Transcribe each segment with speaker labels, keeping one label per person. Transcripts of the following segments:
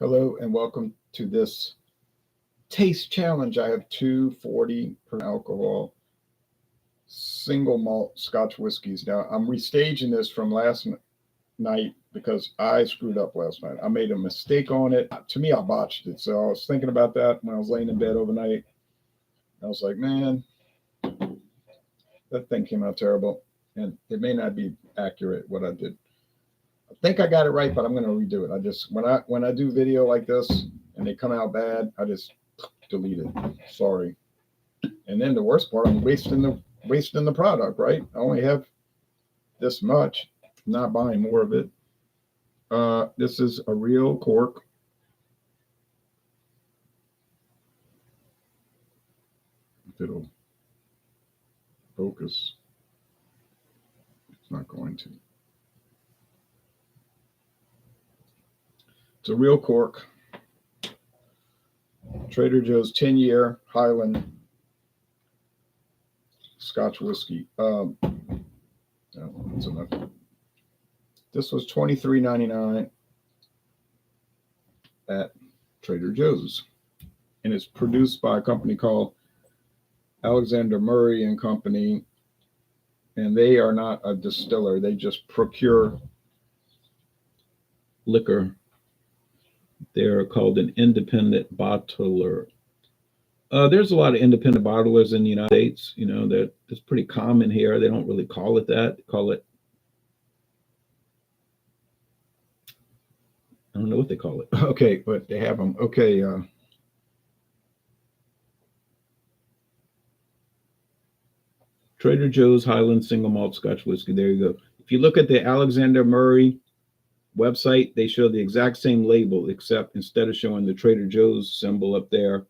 Speaker 1: Hello and welcome to this taste challenge. I have two 40% alcohol single malt Scotch whiskeys. Now I'm restaging this from last night because I screwed up last night. I made a mistake on it. To me, I botched it. So I was thinking about that when I was laying in bed overnight. I was like, man, that thing came out terrible. And it may not be accurate what I did. I think I got it right, but I'm going to redo it. I just when I do video like this and they come out bad, I just delete it. Sorry. And then the worst part, I'm wasting the product, right? I only have this much. I'm not buying more of it. This is a real cork. If it'll focus, it's not going to. It's a real cork. Trader Joe's 10-year Highland Scotch whiskey. No, that's enough. This was $23.99 at Trader Joe's, and it's produced by a company called Alexander Murray and Company, and they are not a distiller. They just procure liquor. They're called an independent bottler. There's a lot of independent bottlers in the United States. You know, that's pretty common here. They don't really call it that. They call it, I don't know what they call it. Okay, but they have them. Okay. Trader Joe's Highland Single Malt Scotch Whiskey. There you go. If you look at the Alexander Murray website, they show the exact same label, except instead of showing the Trader Joe's symbol up there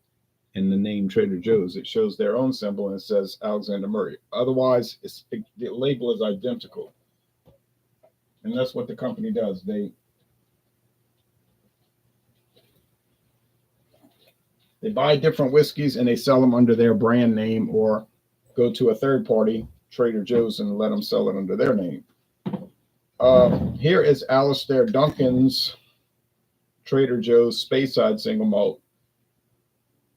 Speaker 1: and the name Trader Joe's, it shows their own symbol and it says Alexander Murray. Otherwise, the label is identical. And that's what the company does. They buy different whiskeys and they sell them under their brand name, or go to a third party, Trader Joe's, and let them sell it under their name. Here is Alistair Duncan's Trader Joe's Speyside single malt,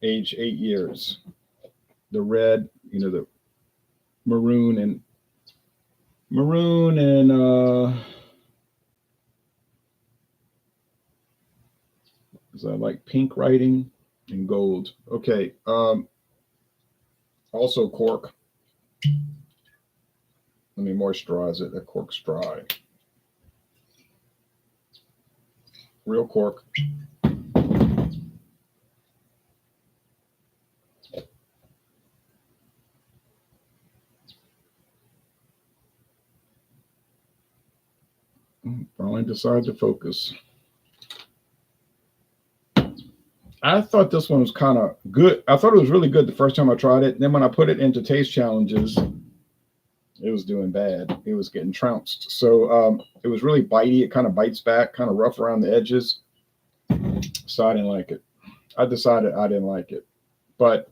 Speaker 1: age 8 years. The red, you know, the maroon and is that like pink writing and gold? Okay. Also cork. Let me moisturize it. That cork's dry. Real cork. Finally decided to focus. I thought this one was kind of good. I thought it was really good the first time I tried it. Then when I put it into taste challenges, it was doing bad. It was getting trounced. So it was really bitey. It kind of bites back, kind of rough around the edges. So I didn't like it. I decided I didn't like it. But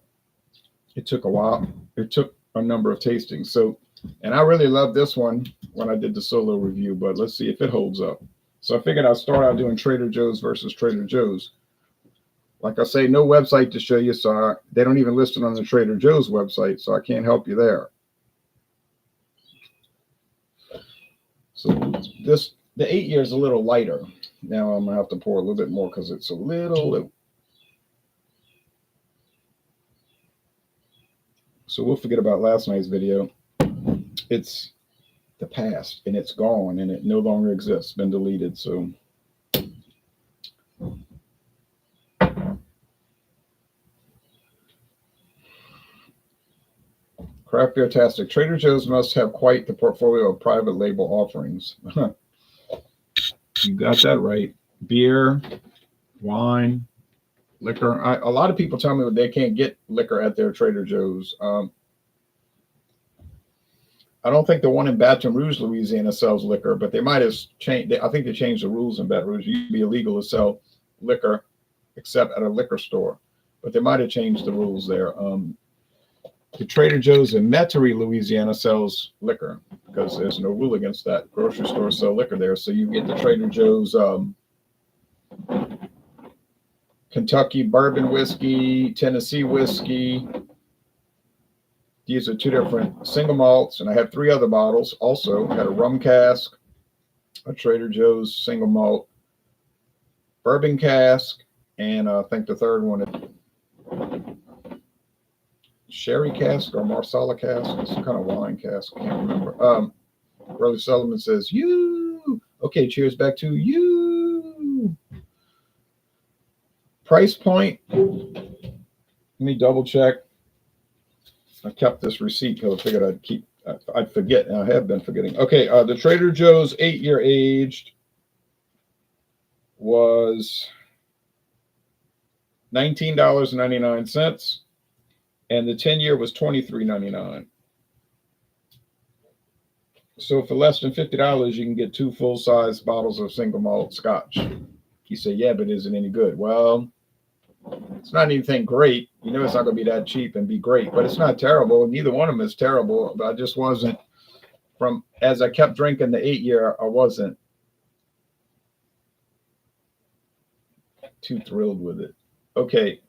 Speaker 1: it took a while. It took a number of tastings. So, and I really loved this one when I did the solo review, but let's see if it holds up. So I figured I'd start out doing Trader Joe's versus Trader Joe's. Like I say, no website to show you, so they don't even list it on the Trader Joe's website, so I can't help you there. So the 8 year is a little lighter. Now I'm gonna have to pour a little bit more because it's a little. So we'll forget about last night's video. It's the past, and it's gone, and it no longer exists. Been deleted. So. Craft beer-tastic. Trader Joe's must have quite the portfolio of private label offerings. You got that right. Beer, wine, liquor. A lot of people tell me that they can't get liquor at their Trader Joe's. I don't think the one in Baton Rouge, Louisiana sells liquor, but they might have changed. I think they changed the rules in Baton Rouge. It used to be illegal to sell liquor except at a liquor store, but they might have changed the rules there. The Trader Joe's in Metairie, Louisiana sells liquor because there's no rule against that. Grocery stores sell liquor there. So you get the Trader Joe's Kentucky bourbon whiskey, Tennessee whiskey. These are two different single malts, and I have three other bottles. Also, got a rum cask, a Trader Joe's single malt bourbon cask, and I think the third one is sherry cask or marsala cask. It's some kind of wine cask. I can't remember. Brother Sullivan says, you. Okay, cheers back to you. Price point. Let me double check. I kept this receipt because I figured I'd forget, and I have been forgetting. Okay, the Trader Joe's 8-year aged was $19.99, and the 10-year was $23.99. So for less than $50, you can get 2 full-size bottles of single malt scotch. You say, yeah, but is it any good? Well, it's not anything great. You know it's not going to be that cheap and be great, but it's not terrible. Neither one of them is terrible. But I just wasn't, as I kept drinking the 8-year, I wasn't too thrilled with it. Okay.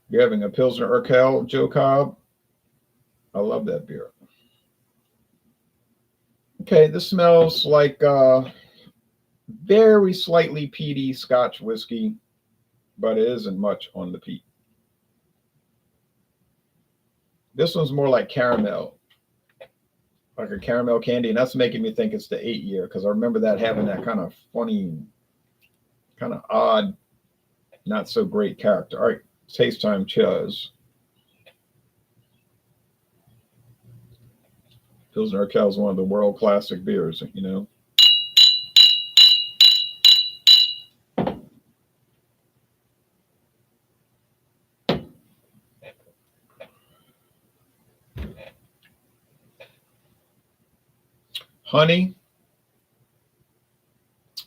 Speaker 1: You're having a Pilsner Urquell, Joe Cobb. I love that beer. Okay, this smells like very slightly peaty Scotch whiskey, but it isn't much on the peat. This one's more like caramel, like a caramel candy, and that's making me think it's the 8-year because I remember that having that kind of funny, kind of odd, not so great character. All right, taste time, cheers. Pilsner Urquell is one of the world classic beers, you know. Honey,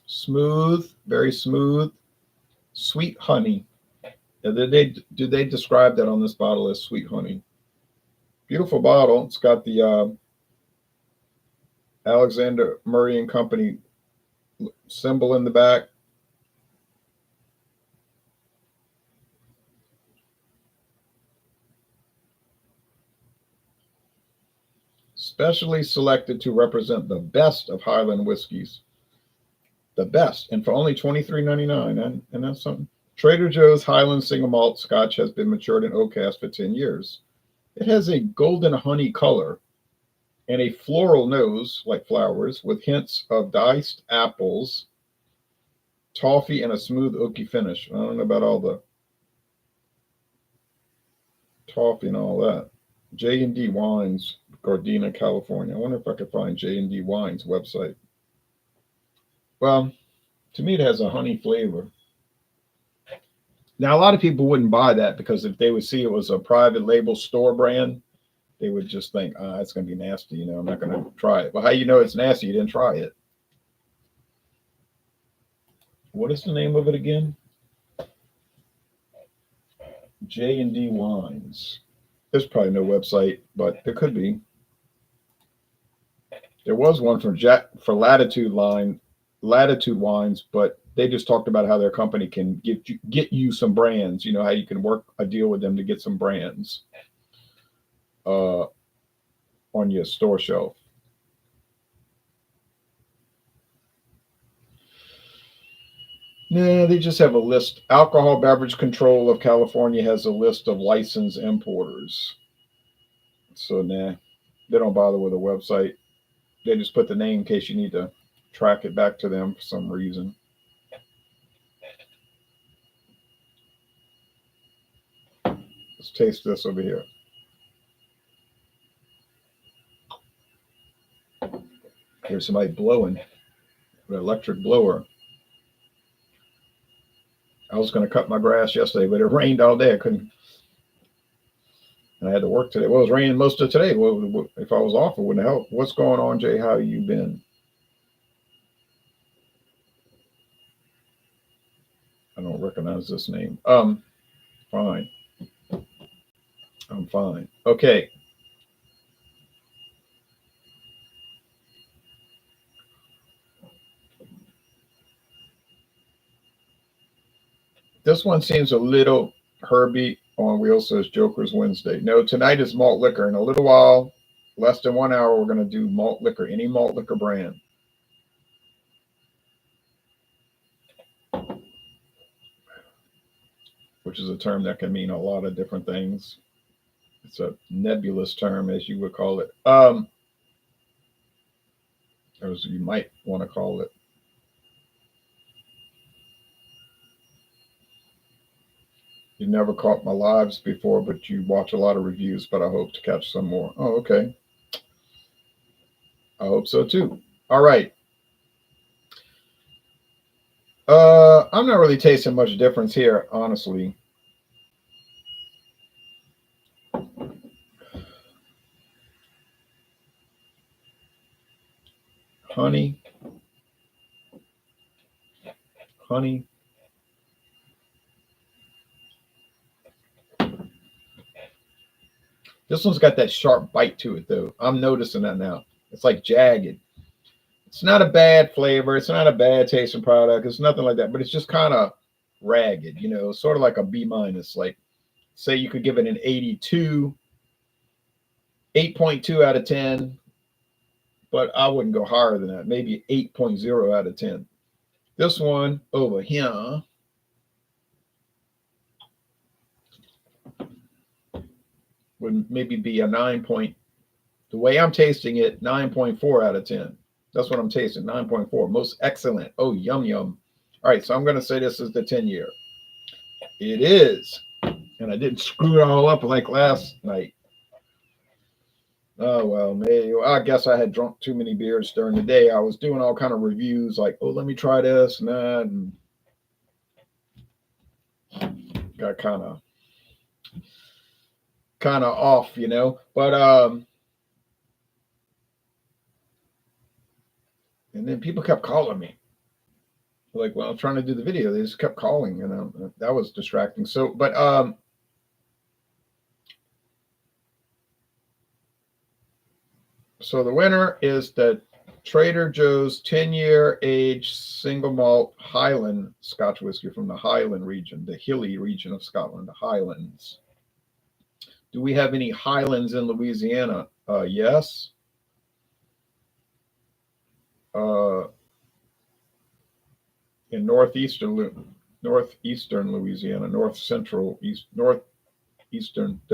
Speaker 1: smooth, very smooth, sweet honey. Did they describe that on this bottle as sweet honey? Beautiful bottle. It's got the Alexander Murray and Company symbol in the back. Specially selected to represent the best of Highland whiskeys. The best, and for only $23.99, and that's something. Trader Joe's Highland Single Malt Scotch has been matured in oak cask for 10 years. It has a golden honey color and a floral nose, like flowers, with hints of diced apples, toffee, and a smooth oaky finish. I don't know about all the toffee and all that. J&D Wines, Gardena, California. I wonder if I could find J&D Wines website. Well, to me, it has a honey flavor. Now, a lot of people wouldn't buy that because if they would see it was a private label store brand, they would just think, it's going to be nasty. You know, I'm not going to try it. But how you know it's nasty? You didn't try it. What is the name of it again? J&D Wines. There's probably no website, but there could be. There was one for Latitude Wines, but they just talked about how their company can get you some brands. You know, how you can work a deal with them to get some brands on your store shelf. No, they just have a list. Alcohol Beverage Control of California has a list of licensed importers. So, nah, they don't bother with a website. They just put the name in case you need to track it back to them for some reason. Let's taste this over here. Here's somebody blowing, an electric blower. I was going to cut my grass yesterday, but it rained all day. I couldn't. And I had to work today. Well, it was raining most of today. Well, if I was off, it wouldn't help. What's going on, Jay? How you been? I don't recognize this name. Fine. I'm fine. Okay. This one seems a little herby. On Wheel says Joker's Wednesday. No, tonight is malt liquor. In a little while, less than 1 hour, we're going to do malt liquor, any malt liquor brand. Which is a term that can mean a lot of different things. It's a nebulous term, as you would call it. As you might want to call it. You never caught my lives before, but you watch a lot of reviews, but I hope to catch some more. Oh, okay. I hope so too. All right. I'm not really tasting much difference here, honestly. Honey. This one's got that sharp bite to it, though. I'm noticing that now. It's like jagged. It's not a bad flavor. It's not a bad tasting product. It's nothing like that, but it's just kind of ragged, you know, sort of like a B minus. Like, say you could give it an 82, 8.2 out of 10, but I wouldn't go higher than that. Maybe 8.0 out of 10. This one over here would maybe be a 9 point. The way I'm tasting it, 9.4 out of 10. That's what I'm tasting, 9.4. Most excellent. Oh, yum, yum. All right, so I'm going to say this is the 10-year. It is. And I didn't screw it all up like last night. Oh, well, maybe. I guess I had drunk too many beers during the day. I was doing all kind of reviews like, oh, let me try this and that. And got kind of off, you know. But and then people kept calling me. Like, well, I'm trying to do the video. They just kept calling, and that was distracting. So, but so the winner is the Trader Joe's 10-year age single malt Highland Scotch whiskey from the Highland region, the hilly region of Scotland, the Highlands. Do we have any Highlands in Louisiana? Yes. In northeastern Louisiana, the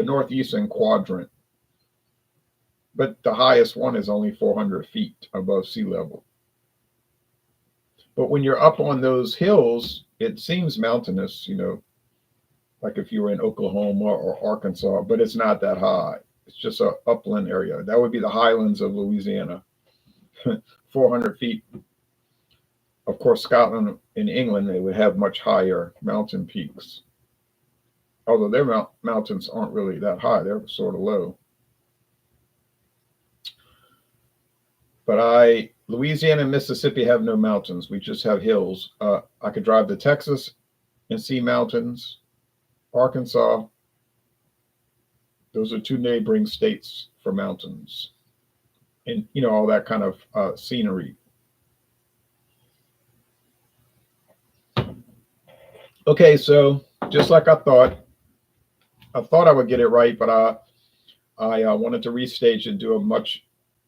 Speaker 1: northeastern quadrant. But the highest one is only 400 feet above sea level. But when you're up on those hills, it seems mountainous, you know, like if you were in Oklahoma or Arkansas, but it's not that high. It's just an upland area. That would be the highlands of Louisiana, 400 feet. Of course, Scotland and England, they would have much higher mountain peaks. Although their mountains aren't really that high. They're sort of low. But Louisiana and Mississippi have no mountains. We just have hills. I could drive to Texas and see mountains. Arkansas. Those are two neighboring states for mountains. And, you know, all that kind of scenery. Okay, so just like I thought I would get it right, but I wanted to restage and do a much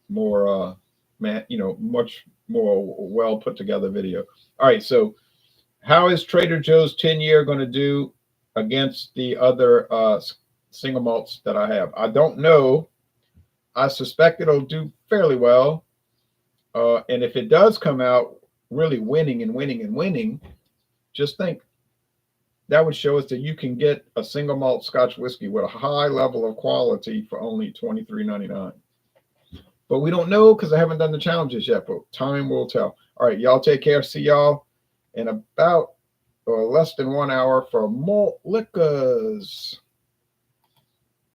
Speaker 1: more, much more well put together video. All right, so how is Trader Joe's 10-year going to do against the other single malts that I have? I don't know. I suspect it'll do fairly well. And if it does come out really winning and winning and winning, just think, that would show us that you can get a single malt Scotch whiskey with a high level of quality for only $23.99. But we don't know because I haven't done the challenges yet, but time will tell. All right, y'all take care. See y'all in about less than 1 hour for Malt Liquors.